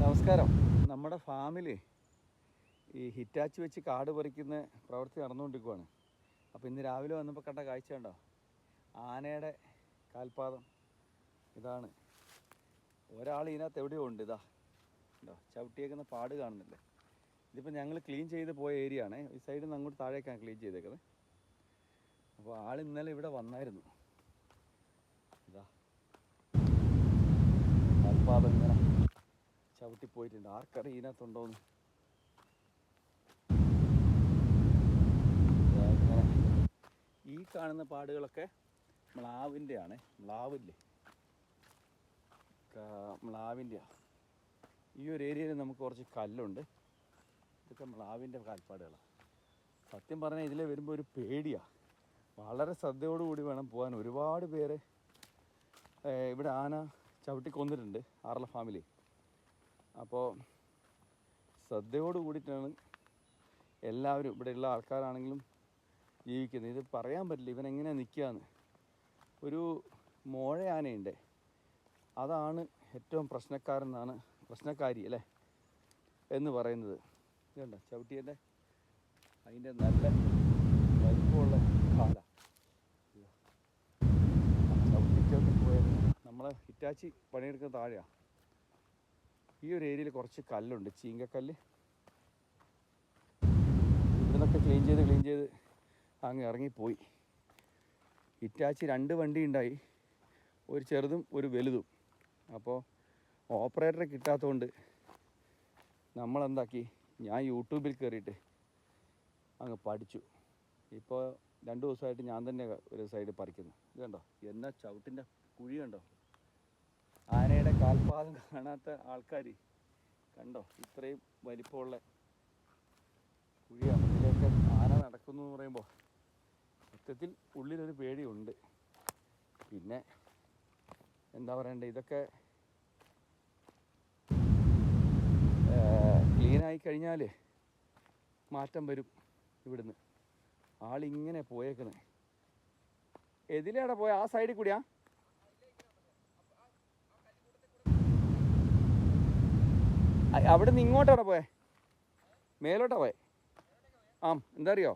നമസ്കാരം. നമ്മുടെ ഫാമിൽ ഈ ഹിറ്റാച്ച് വെച്ച് കാട് പറിക്കുന്ന പ്രവൃത്തി നടന്നുകൊണ്ടിരിക്കുവാണ്. അപ്പോൾ ഇന്ന് രാവിലെ വന്നപ്പോൾ കണ്ട കാഴ്ച ഉണ്ടോ? ആനയുടെ കാൽപാദം ഇതാണ്. ഒരാൾ ഇതിനകത്ത് എവിടെയോ ഉണ്ട്. ഇതാ ഉണ്ടോ, ചവിട്ടിയേക്കുന്ന പാട് കാണുന്നില്ലേ? ഇതിപ്പോൾ ഞങ്ങൾ ക്ലീൻ ചെയ്ത് പോയ ഏരിയ ആണ്. ഈ സൈഡിൽ നിന്ന് അങ്ങോട്ട് താഴേക്കാണ് ക്ലീൻ ചെയ്തേക്കുന്നത്. അപ്പോൾ ആൾ ഇന്നലെ ഇവിടെ വന്നായിരുന്നു. ഇതാ കാൽപാദം ഇങ്ങനെ ചവിട്ടിപ്പോയിട്ടുണ്ട്. ആർക്കറിയാം ഇതിനകത്തുണ്ടോന്ന്. ഈ കാണുന്ന പാടുകളൊക്കെ മ്ലാവിൻ്റെ ആണ്. മ്ലാവില്ലേ, മ്ലാവിൻ്റെയാണ്. ഈ ഒരു ഏരിയയിൽ നമുക്ക് കുറച്ച് കല്ലുണ്ട്. ഇതൊക്കെ മ്ലാവിൻ്റെ കാൽപ്പാടുകളാണ്. സത്യം പറഞ്ഞാൽ ഇതിലെ വരുമ്പോൾ ഒരു പേടിയാണ്. വളരെ ശ്രദ്ധയോടുകൂടി വേണം പോകാൻ. ഒരുപാട് പേര് ഇവിടെ ആന ചവിട്ടി കൊന്നിട്ടുണ്ട്, ആറള ഫാമിലി. അപ്പോൾ ശ്രദ്ധയോട് കൂടിയിട്ടാണ് എല്ലാവരും ഇവിടെയുള്ള ആൾക്കാരാണെങ്കിലും ജീവിക്കുന്നത്. ഇത് പറയാൻ പറ്റില്ല ഇവനെങ്ങനെയാണ് നിൽക്കുകയെന്ന്. ഒരു മോഴ ആനയുണ്ട്, അതാണ് ഏറ്റവും പ്രശ്നക്കാരി അല്ലേ എന്ന് പറയുന്നത്. ഇതുണ്ട ചവിട്ടിയൻ്റെ അതിൻ്റെ നല്ല വലിപ്പമുള്ള കാല ചവിട്ടി പോയത്. നമ്മളെ ഹിറ്റാച്ചി പണിയെടുക്കുന്ന താഴെയാണ്. ഈ ഒരു ഏരിയയിൽ കുറച്ച് കല്ലുണ്ട്, ചീങ്കക്കല്ല്. ഇവിടുന്നൊക്കെ ക്ലീൻ ചെയ്ത് അങ്ങ് ഇറങ്ങിപ്പോയി. ഹിറ്റാച്ചി 2 വണ്ടി ഉണ്ടായി, ഒരു ചെറുതും ഒരു വലുതും. അപ്പോൾ ഓപ്പറേറ്ററെ കിട്ടാത്തതുകൊണ്ട് നമ്മളെന്താക്കി, ഞാൻ യൂട്യൂബിൽ കയറിയിട്ട് അങ്ങ് പഠിച്ചു. ഇപ്പോൾ 2 ദിവസമായിട്ട് ഞാൻ തന്നെ ഒരു സൈഡ് പറിക്കുന്നു. ഇത് കണ്ടോ, എന്നാ ചവിട്ടിൻ്റെ കുഴി കണ്ടോ? ആനയുടെ കാൽപാദം കാണാത്ത ആൾക്കാർ കണ്ടോ, ഇത്രയും വലിപ്പമുള്ള കുഴിയാണ്. ഇതിലേക്ക് ആന നടക്കുന്നു എന്ന് പറയുമ്പോൾ സത്യത്തിൽ ഉള്ളിലൊരു പേടിയുണ്ട്. പിന്നെ എന്താ പറയണ്ടേ, ഇതൊക്കെ ക്ലീനായി കഴിഞ്ഞാൽ മാറ്റം വരും. ഇവിടുന്ന് ആളിങ്ങനെ പോയേക്കുന്നത്. എതിലെവിടെ പോയ? ആ സൈഡിൽ കൂടിയാ? അവിടെ നിന്ന് ഇങ്ങോട്ടാണ് പോയെ? മേലോട്ടാ പോയെ? ആ, എന്താ അറിയോ,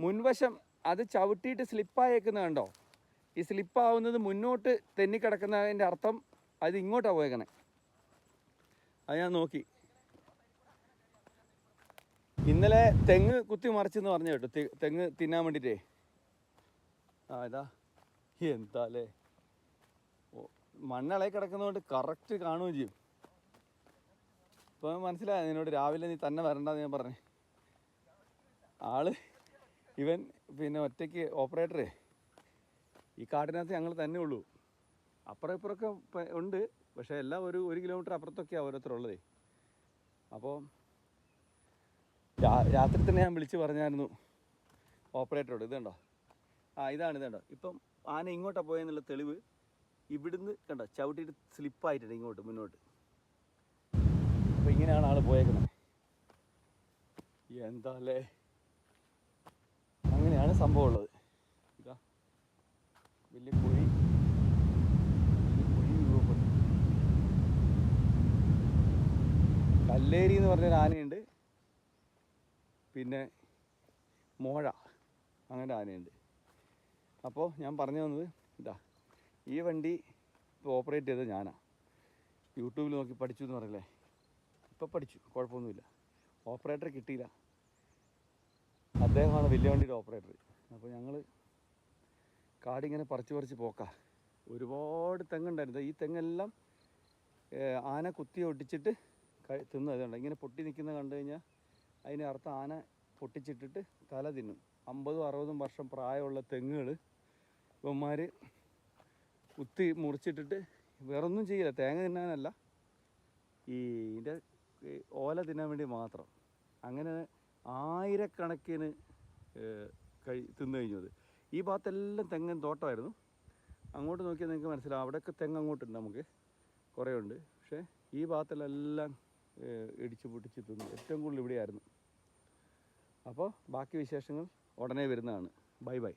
മുൻവശം അത് ചവിട്ടിയിട്ട് സ്ലിപ്പായേക്കുന്നത് കണ്ടോ? ഈ സ്ലിപ്പാവുന്നത് മുന്നോട്ട് തെന്നിക്കിടക്കുന്നതിൻ്റെ അർത്ഥം അത് ഇങ്ങോട്ടാണ് പോയേക്കണേ. അത് ഞാൻ നോക്കി. ഇന്നലെ തെങ്ങ് കുത്തി മറിച്ചെന്ന് പറഞ്ഞു കേട്ടോ, തെങ്ങ് തിന്നാൻ വേണ്ടിയിട്ടേ. ഇതാ എന്താല്ലേ, മണ്ണിളകി കിടക്കുന്നതുകൊണ്ട് കറക്റ്റ് കാണുകയും ചെയ്യും. ഇപ്പം മനസ്സിലായോ നിന്നോട്? രാവിലെ നീ തന്നെ വരണ്ടെന്ന് ഞാൻ പറഞ്ഞു. ഇവൻ പിന്നെ ഒറ്റയ്ക്ക് ഓപ്പറേറ്ററേ. ഈ കാട്ടിനകത്ത് ഞങ്ങൾ തന്നെ ഉള്ളൂ. അപ്പുറം ഇപ്പുറമൊക്കെ ഉണ്ട്, പക്ഷേ എല്ലാം ഒരു കിലോമീറ്റർ അപ്പുറത്തൊക്കെയാണ് ഓരോരുത്തരുള്ളതേ. അപ്പോൾ രാത്രി തന്നെ ഞാൻ വിളിച്ച് പറഞ്ഞായിരുന്നു ഓപ്പറേറ്ററോട്. ഇതുണ്ടോ, ഇതാണ്. ഇതുണ്ടോ, ഇപ്പം ആന ഇങ്ങോട്ടാണ് പോയെന്നുള്ള തെളിവ് ഇവിടുന്ന് കണ്ടോ, ചവിട്ടിയിട്ട് സ്ലിപ്പായിട്ടുണ്ട് ഇങ്ങോട്ട് മുന്നോട്ട്. അപ്പോൾ ഇങ്ങനെയാണ് ആൾ പോയേക്കുന്നത്. എന്താ അല്ലേ, അങ്ങനെയാണ് സംഭവം ഉള്ളത്. ഇതാ വലിയ കുഴി രൂപപ്പെട്ടു. കല്ലേരി എന്ന് പറഞ്ഞൊരു ആനയുണ്ട്, പിന്നെ മോഴ അങ്ങനെ ആനയുണ്ട്. അപ്പോൾ ഞാൻ പറഞ്ഞു തന്നത് ഇതാ, ഈ വണ്ടി ഇപ്പോൾ ഓപ്പറേറ്റ് ചെയ്തത് ഞാനാണ്. യൂട്യൂബിൽ നോക്കി പഠിച്ചു എന്ന് പറയില്ലേ, ഇപ്പോൾ പഠിച്ചു, കുഴപ്പമൊന്നുമില്ല. ഓപ്പറേറ്റർ കിട്ടിയില്ല, അദ്ദേഹമാണ് വലിയ വണ്ടിയുടെ ഓപ്പറേറ്റർ. അപ്പോൾ ഞങ്ങൾ കാടിങ്ങനെ പറിച്ച് പോക്കാം. ഒരുപാട് തെങ്ങുണ്ടായിരുന്നു. ഈ തെങ്ങെല്ലാം ആന കുത്തി ഒട്ടിച്ചിട്ട് തിന്നതുണ്ട്. ഇങ്ങനെ പൊട്ടി നിൽക്കുന്നത് കണ്ടു കഴിഞ്ഞാൽ അതിന് അർത്ഥം ആന പൊട്ടിച്ചിട്ടിട്ട് തല തിന്നും. 50-60 വർഷം പ്രായമുള്ള തെങ്ങുകൾ ഇവന്മാർ കുത്തി മുറിച്ചിട്ടിട്ട് വേറൊന്നും ചെയ്യില്ല. തേങ്ങ തിന്നാനല്ല, ഇതിൻ്റെ ഓല തിന്നാൻ വേണ്ടി മാത്രം. അങ്ങനെ ആയിരക്കണക്കിന് തിന്നു കഴിഞ്ഞത്. ഈ ഭാഗത്തെല്ലാം തെങ്ങൻ തോട്ടമായിരുന്നു. അങ്ങോട്ട് നോക്കിയാൽ നിങ്ങൾക്ക് മനസ്സിലാവും, അവിടെയൊക്കെ തെങ്ങ് അങ്ങോട്ടുണ്ട്, നമുക്ക് കുറേ ഉണ്ട്. പക്ഷേ ഈ ഭാഗത്തെല്ലാം ഇടിച്ച് പൊട്ടിച്ച് തിന്നു. ഏറ്റവും കൂടുതൽ ഇവിടെയായിരുന്നു. അപ്പോൾ ബാക്കി വിശേഷങ്ങൾ ഉടനെ വരുന്നതാണ്. Bye bye.